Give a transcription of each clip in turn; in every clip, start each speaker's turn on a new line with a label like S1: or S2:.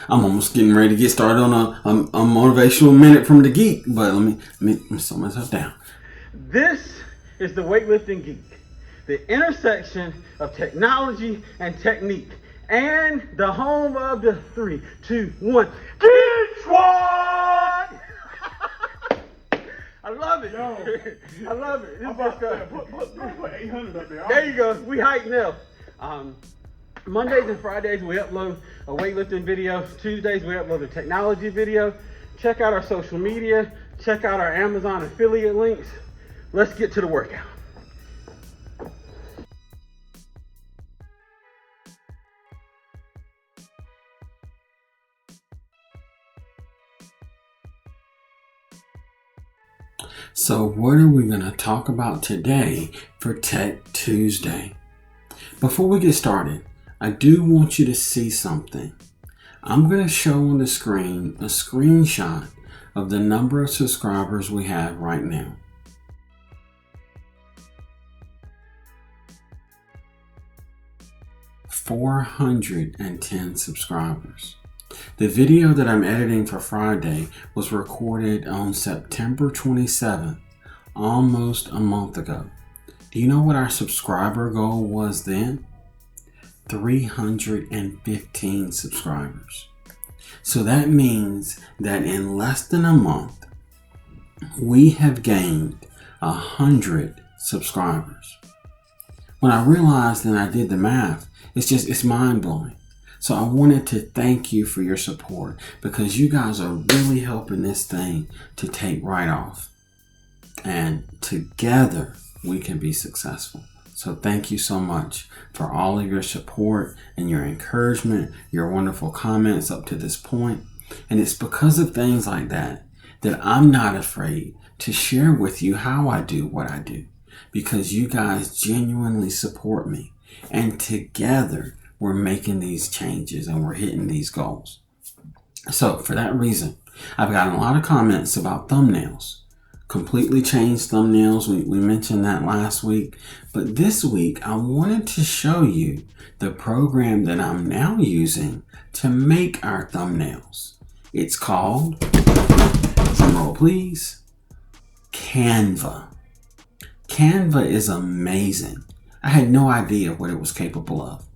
S1: I'm almost getting ready to get started on a motivational minute from the geek, but let me slow myself down.
S2: This is the Weightlifting Geek, the intersection of technology and technique, and the home of the 3, 2, 1 Geek Squad! I love it.
S3: Yo,
S2: I love it.
S3: I'm about to put 800 up there.
S2: There you go. We hype now. Mondays and Fridays we upload a weightlifting video. Tuesdays we upload a technology video. Check out our social media. Check out our Amazon affiliate links. Let's get to the workout.
S1: So what are we going to talk about today for Tech Tuesday? Before we get started, I do want you to see something. I'm going to show on the screen a screenshot of the number of subscribers we have right now. $410 subscribers. The video that I'm editing for Friday was recorded on September 27th, almost a month ago. Do you know what our subscriber goal was then? 315 subscribers. So that means that in less than a month, we have gained 100 subscribers. When I realized and I did the math, it's mind-blowing. So I wanted to thank you for your support because you guys are really helping this thing to take right off. And together we can be successful. So thank you so much for all of your support and your encouragement, your wonderful comments up to this point. And it's because of things like that that I'm not afraid to share with you how I do what I do, because you guys genuinely support me. And together we're making these changes and we're hitting these goals. So for that reason, I've gotten a lot of comments about thumbnails. Completely changed thumbnails. We mentioned that last week. But this week, I wanted to show you the program that I'm now using to make our thumbnails. It's called, drum roll please, Canva. Canva is amazing. I had no idea what it was capable of.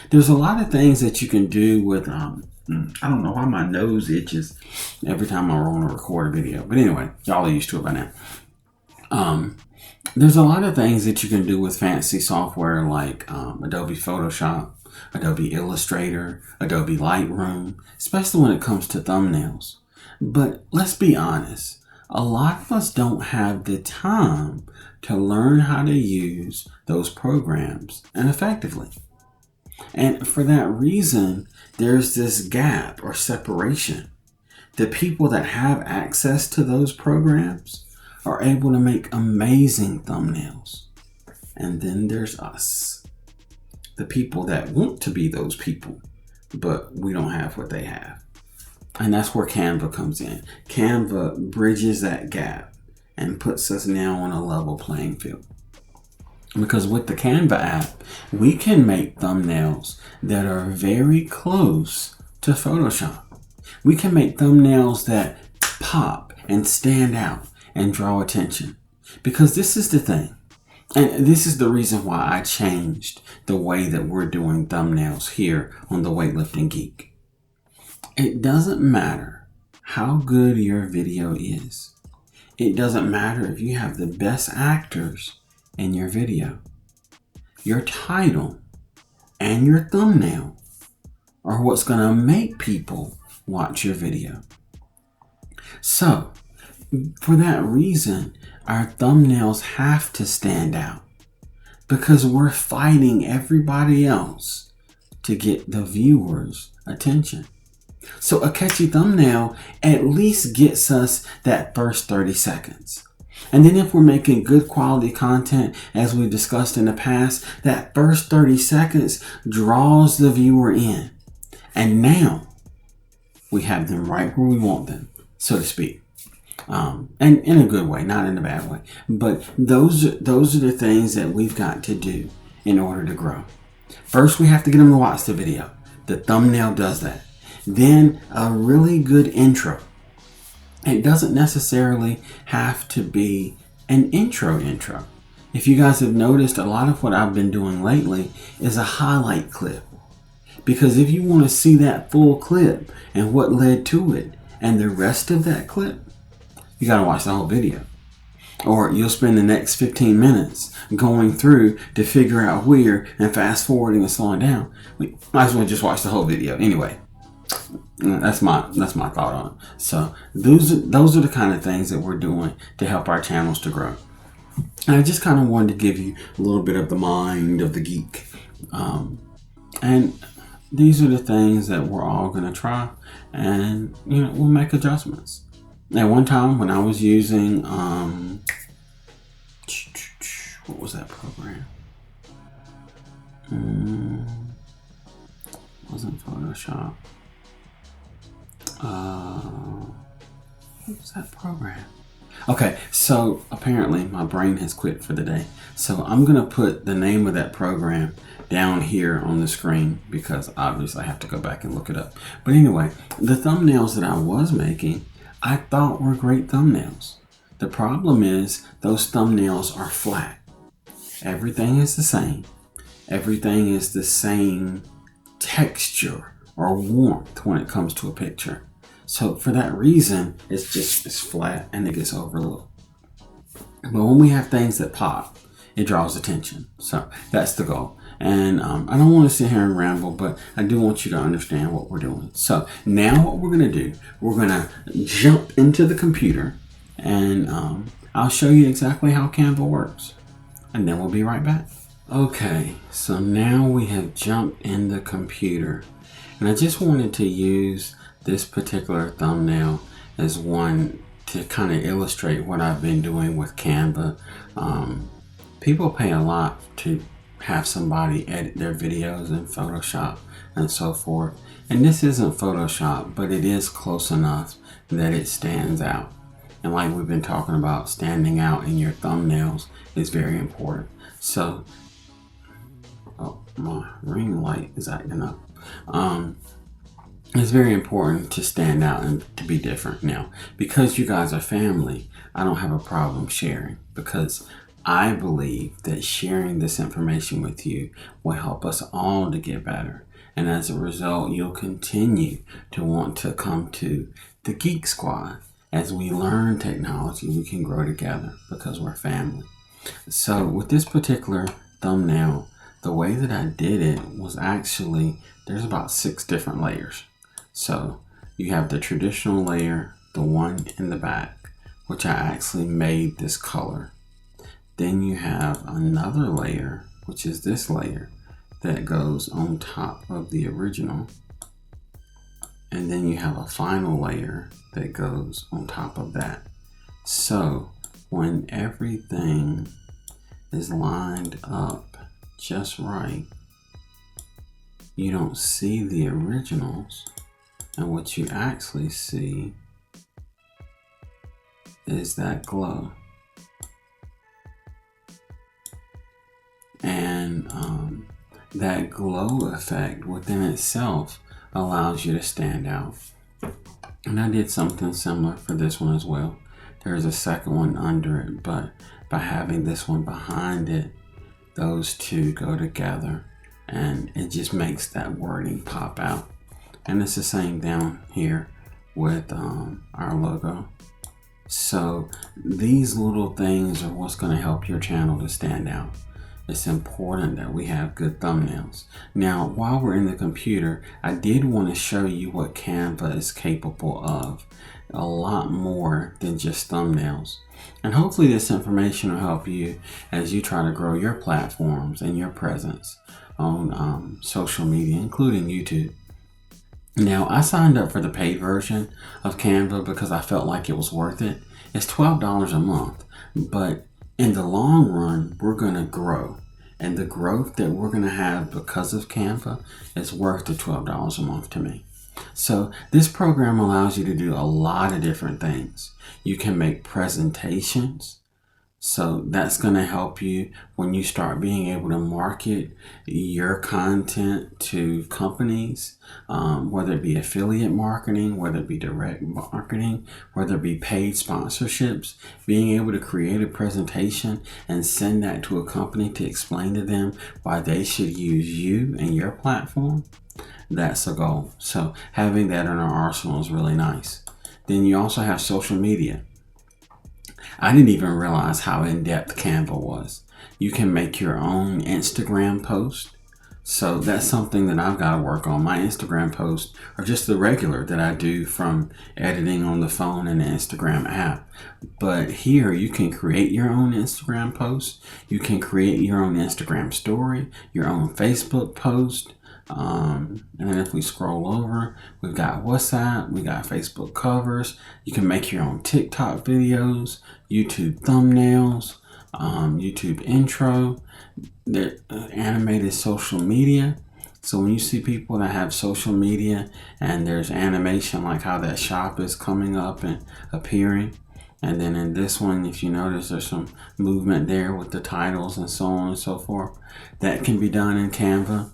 S1: There's a lot of things that you can do with, I don't know why my nose itches every time I want to record a video. But anyway, y'all are used to it by now. There's a lot of things that you can do with fancy software like Adobe Photoshop, Adobe Illustrator, Adobe Lightroom, especially when it comes to thumbnails. But let's be honest, a lot of us don't have the time to learn how to use those programs and effectively. And for that reason, there's this gap or separation. The people that have access to those programs are able to make amazing thumbnails. And then there's us, the people that want to be those people, but we don't have what they have. And that's where Canva comes in. Canva bridges that gap and puts us now on a level playing field. Because with the Canva app, we can make thumbnails that are very close to Photoshop. We can make thumbnails that pop and stand out and draw attention. Because this is the thing, and this is the reason why I changed the way that we're doing thumbnails here on the Weightlifting Geek. It doesn't matter how good your video is. It doesn't matter if you have the best actors in your video. Your title and your thumbnail are what's going to make people watch your video. So, for that reason, our thumbnails have to stand out because we're fighting everybody else to get the viewer's attention. So a catchy thumbnail at least gets us that first 30 seconds. And then if we're making good quality content, as we discussed in the past, that first 30 seconds draws the viewer in. And now we have them right where we want them, so to speak. And in a good way, not in a bad way. But those are the things that we've got to do in order to grow. First, we have to get them to watch the video. The thumbnail does that. then a really good intro. It doesn't necessarily have to be an intro. If you guys have noticed, a lot of what I've been doing lately is a highlight clip. Because if you want to see that full clip and what led to it and the rest of that clip, you got to watch the whole video. Or you'll spend the next 15 minutes going through to figure out where and fast forwarding and slowing down. We might as well just watch the whole video. Anyway, that's my thought on it. So those are the kind of things that we're doing to help our channels to grow. And I just kind of wanted to give you a little bit of the mind of the geek. And these are the things that we're all going to try, and we'll make adjustments. At one time when I was using what was that program? Wasn't Photoshop. What was that program? Okay, so apparently my brain has quit for the day. So I'm going to put the name of that program down here on the screen because obviously I have to go back and look it up. But anyway, the thumbnails that I was making, I thought were great thumbnails. The problem is those thumbnails are flat. Everything is the same. Everything is the same texture or warmth when it comes to a picture. So for that reason, it's flat and it gets overlooked. But when we have things that pop, it draws attention. So that's the goal. And I don't want to sit here and ramble, but I do want you to understand what we're doing. So now what we're going to do, we're going to jump into the computer and I'll show you exactly how Canva works. And then we'll be right back. Okay, so now we have jumped in the computer. And I just wanted to use this particular thumbnail as one to kind of illustrate what I've been doing with Canva. People pay a lot to have somebody edit their videos in Photoshop and so forth. And this isn't Photoshop, but it is close enough that it stands out. And like we've been talking about, standing out in your thumbnails is very important. So, oh, my ring light is acting up. It's very important to stand out and to be different. Now, because you guys are family, I don't have a problem sharing, because I believe that sharing this information with you will help us all to get better. And as a result, you'll continue to want to come to the Geek Squad. As we learn technology, we can grow together because we're family. So with this particular thumbnail, the way that I did it was actually, there's about 6 different layers. So you have the traditional layer, the one in the back, which I actually made this color. Then you have another layer, which is this layer that goes on top of the original. And then you have a final layer that goes on top of that. So when everything is lined up just right, you don't see the originals. And what you actually see is that glow. And that glow effect within itself allows you to stand out. And I did something similar for this one as well. There's a second one under it, but by having this one behind it, those two go together and it just makes that wording pop out. And it's the same down here with our logo. So these little things are what's going to help your channel to stand out. It's important that we have good thumbnails. Now, while we're in the computer, I did want to show you what Canva is capable of. A lot more than just thumbnails. And hopefully this information will help you as you try to grow your platforms and your presence on social media, including YouTube. Now, I signed up for the paid version of Canva because I felt like it was worth it. It's $12 a month, but in the long run, we're going to grow. And the growth that we're going to have because of Canva is worth the $12 a month to me. So this program allows you to do a lot of different things. You can make presentations. So that's going to help you when you start being able to market your content to companies, whether it be affiliate marketing, whether it be direct marketing, whether it be paid sponsorships. Being able to create a presentation and send that to a company to explain to them why they should use you and your platform, that's a goal. So having that in our arsenal is really nice. Then you also have social media. I didn't even realize how in-depth Canva was. You can make your own Instagram post. So that's something that I've got to work on. My Instagram posts are just the regular that I do from editing on the phone and the Instagram app. But here you can create your own Instagram post. You can create your own Instagram story, your own Facebook post. And then if we scroll over, we've got WhatsApp, we got Facebook covers. You can make your own TikTok videos, YouTube thumbnails, YouTube intro, the animated social media. So when you see people that have social media and there's animation like how that shop is coming up and appearing. And then in this one, if you notice, there's some movement there with the titles and so on and so forth. That can be done in Canva.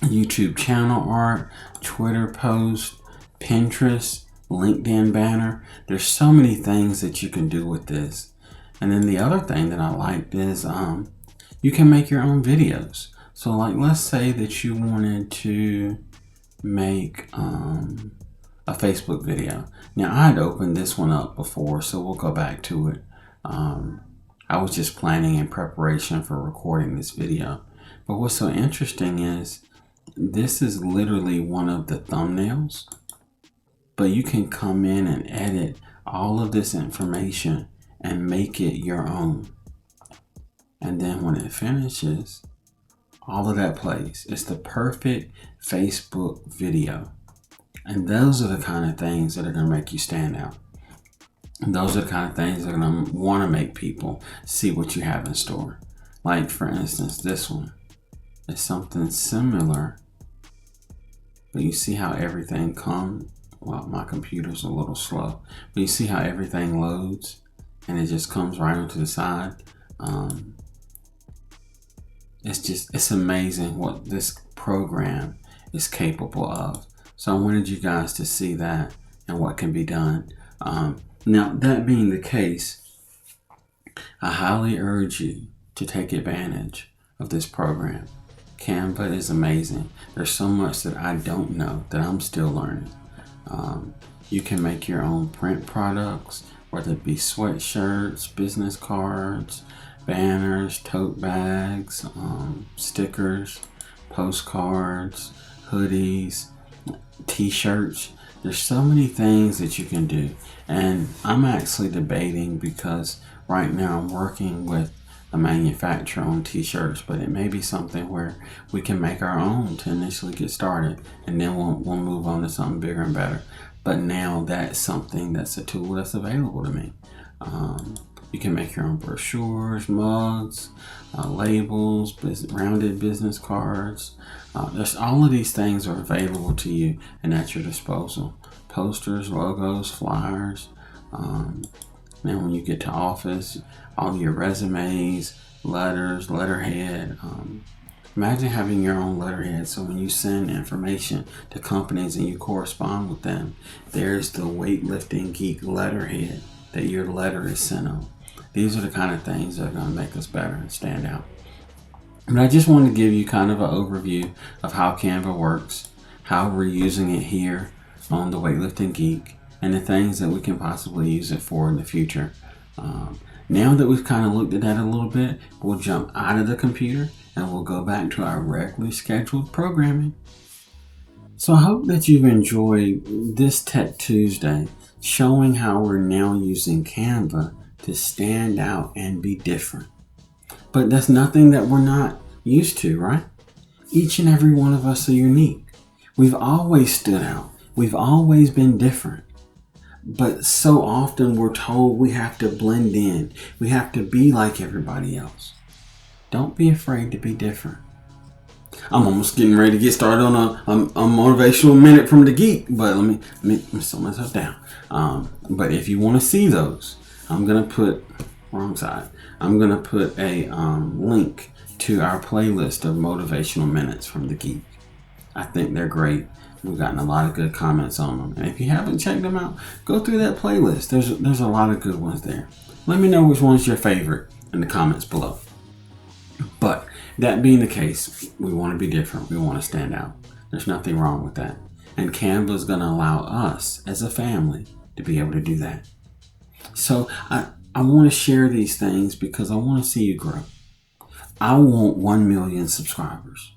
S1: YouTube channel art, Twitter post, Pinterest, LinkedIn banner. There's so many things that you can do with this. And then the other thing that I liked is you can make your own videos. So like, let's say that you wanted to make a Facebook video. Now I'd opened this one up before, so we'll go back to it. I was just planning in preparation for recording this video. But what's so interesting is this is literally one of the thumbnails, but you can come in and edit all of this information and make it your own. And then when it finishes, all of that plays. It's the perfect Facebook video. And those are the kind of things that are going to make you stand out. And those are the kind of things that are going to want to make people see what you have in store. Like, for instance, this one is something similar. But you see how everything comes. Well, my computer's a little slow. But you see how everything loads and it just comes right onto the side. It's amazing what this program is capable of. So I wanted you guys to see that and what can be done. Now, that being the case, I highly urge you to take advantage of this program. Canva is amazing. There's so much that I don't know that I'm still learning. You can make your own print products, whether it be sweatshirts, business cards, banners, tote bags, stickers, postcards, hoodies, t-shirts. There's so many things that you can do. And I'm actually debating, because right now I'm working with a manufacturer on t-shirts, but it may be something where we can make our own to initially get started, and then we'll move on to something bigger and better. But now that's something that's a tool that's available to me. You can make your own brochures, mugs, labels, rounded business cards. There's all of these things are available to you and at your disposal. Posters, logos, flyers. Then when you get to office, all your resumes, letters, letterhead. Imagine having your own letterhead, so when you send information to companies and you correspond with them, there's the Weightlifting Geek letterhead that your letter is sent on. These are the kind of things that are going to make us better and stand out. But I just wanted to give you kind of an overview of how Canva works, how we're using it here on the Weightlifting Geek, and the things that we can possibly use it for in the future. Now that we've kind of looked at that a little bit, we'll jump out of the computer and we'll go back to our regularly scheduled programming. So I hope that you've enjoyed this Tech Tuesday, showing how we're now using Canva to stand out and be different. But that's nothing that we're not used to, right? Each and every one of us are unique. We've always stood out. We've always been different. But so often we're told we have to blend in. We have to be like everybody else. Don't be afraid to be different. I'm almost getting ready to get started on a motivational minute from the geek, but let me slow myself down. But if you want to see those, I'm going to put wrong side. I'm going to put a link to our playlist of motivational minutes from the Geek. I think they're great. We've gotten a lot of good comments on them. And if you haven't checked them out, go through that playlist. There's a lot of good ones there. Let me know which one's your favorite in the comments below. But that being the case, we want to be different. We want to stand out. There's nothing wrong with that. And Canva is going to allow us as a family to be able to do that. So I want to share these things because I want to see you grow. I want 1 million subscribers.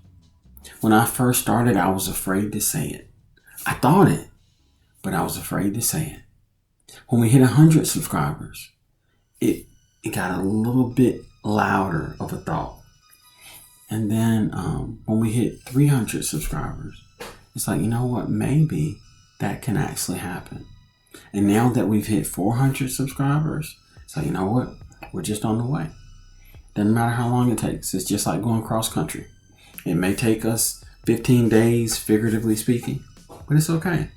S1: When I first started, I was afraid to say it. I thought it, but I was afraid to say it. When we hit 100 subscribers, it got a little bit louder of a thought. And then when we hit 300 subscribers, it's like, you know what, maybe that can actually happen. And now that we've hit 400 subscribers, it's like, you know what, we're just on the way. Doesn't matter how long it takes. It's just like going cross country. It may take us 15 days, figuratively speaking, but it's okay.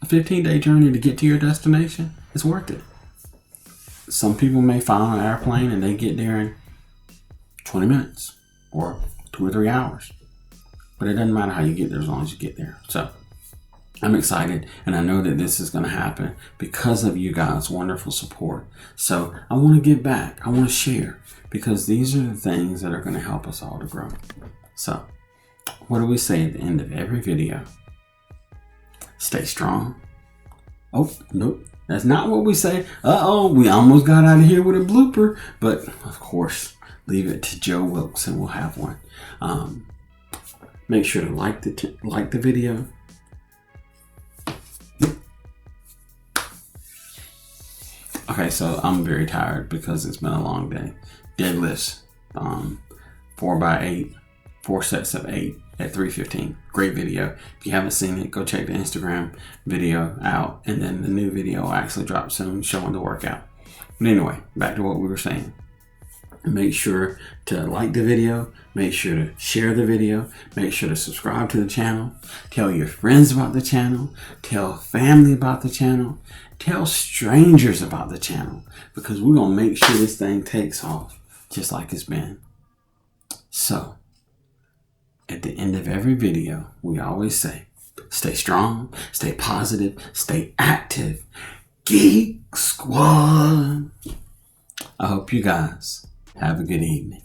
S1: A 15-day journey to get to your destination is worth it. Some people may fly on an airplane and they get there in 20 minutes or 2 or 3 hours. But it doesn't matter how you get there as long as you get there. So I'm excited, and I know that this is going to happen because of you guys' wonderful support. So I want to give back. I want to share because these are the things that are going to help us all to grow. So what do we say at the end of every video? Stay strong. Oh, nope. That's not what we say. We almost got out of here with a blooper. But, of course, leave it to Joe Wilkes and we'll have one. Make sure to like the video. Okay, so I'm very tired because it's been a long day. Deadlifts, 4x8, 4 sets of 8 at 3:15. Great video. If you haven't seen it, go check the Instagram video out, and then the new video will actually drop soon showing the workout. But anyway, back to what we were saying. Make sure to like the video. Make sure to share the video. Make sure to subscribe to the channel. Tell your friends about the channel. Tell family about the channel. Tell strangers about the channel, because we're going to make sure this thing takes off just like it's been. So, at the end of every video, we always say, stay strong, stay positive, stay active. Geek Squad. I hope you guys have a good evening.